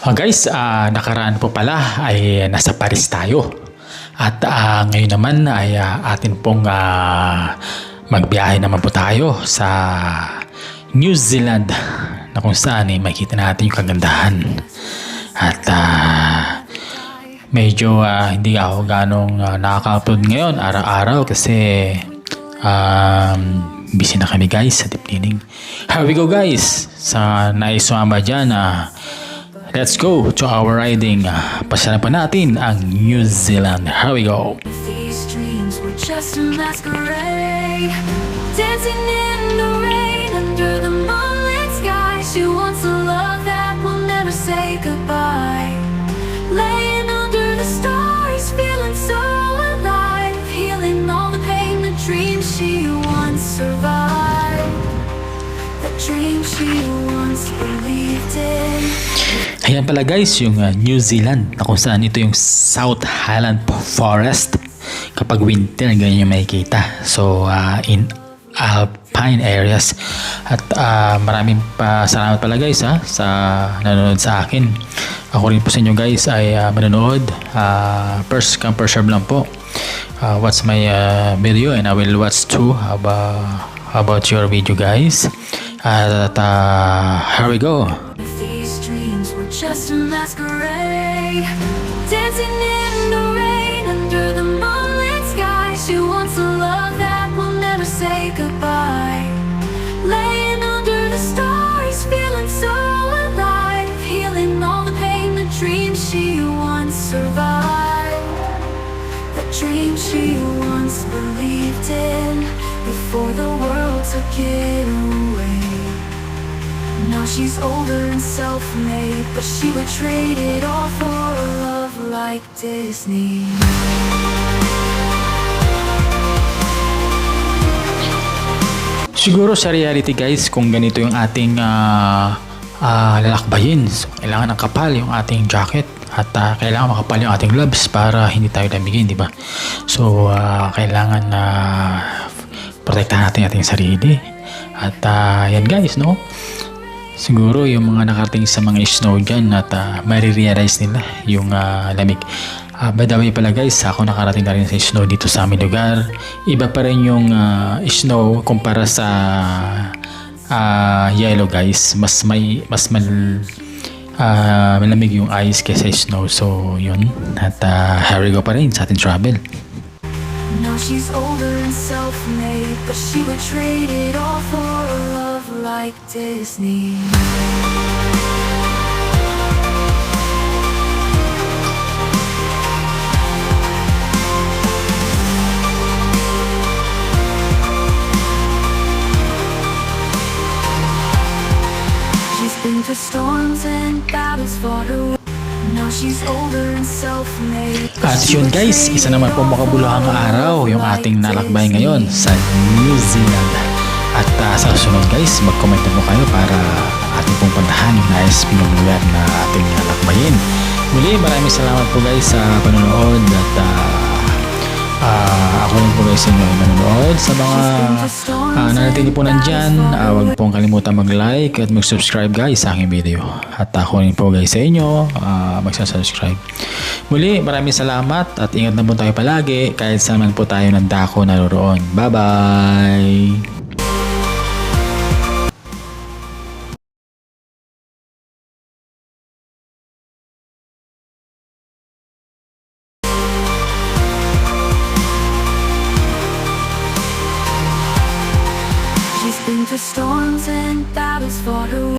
Guys, nakaraan po pala ay nasa Paris tayo. At ngayon naman ay atin pong magbiyahe naman po tayo sa New Zealand na kung saan makita natin yung kagandahan. At medyo hindi ako ganong nakaka-upload ngayon araw-araw kasi busy na kami guys sa deep cleaning. Here we go guys! Sa naisumama dyan, let's go to our riding. Pasyalan pa natin ang New Zealand. Here we go. These dreams were just a masquerade, dancing in the rain under the moonlit sky. She wants a love that will never say goodbye. Laying under the stars, feeling so alive, healing all the pain, the dreams she once survived, the dreams she once believed in. Ayan pala guys, yung New Zealand na kung saan ito yung South Highland Forest. Kapag winter, ganyan yung makikita. So, in alpine areas. At maraming salamat pala guys sa nanonood sa akin. Ako rin po sa inyo guys ay manonood. First come first serve lang po. Watch my video and I will watch too about your video guys. At here we go. Just a masquerade, dancing in the rain under the moonlit sky. She wants a love that will never say goodbye. Laying under the stars, feeling so alive, healing all the pain, the dreams she once survived, the dreams she once believed in before the world took it away. Now she's older and self-made, but she would trade it all for a love like Disney. Siguro sa reality guys, kung ganito yung ating lalakbayin, so, kailangan ng kapal yung ating jacket at kailangan makapal yung ating gloves para hindi tayo damigin, di ba? So kailangan na protektahan natin ating sarili. At yan guys, no? Siguro yung mga nakarating sa mga snow dyan at marirealize nila yung lamig. By the way pala guys, ako nakarating na rin sa snow dito sa aming lugar. Iba pa rin yung snow kumpara sa yellow guys. Mas malamig yung ice kaysa snow. So yun. At here we go pa rin sa ating travel. Now she's older and self-made, but she would trade it all for a love like Disney. She's been through storms and battles, fought her way. Now she's older and self-made. At yun guys, isa naman po makabuluhang araw yung ating nalakbay ngayon sa New Zealand. At sa susunod guys, mag-comment na po kayo para ating pong pantahan yung nais pinong lugar na ating nalakbayin. Muli, maraming salamat po guys sa panonood at ako rin po guys inyo ay manonood. Sa mga nanatili po nandyan, huwag pong kalimutan mag-like at mag-subscribe guys sa aking video. At ako rin po guys sa inyo magsasubscribe. Muli, maraming salamat at ingat na po tayo palagi kahit saan man po tayo nandako naroroon. Bye-bye! She's been through storms and battles, fought her way.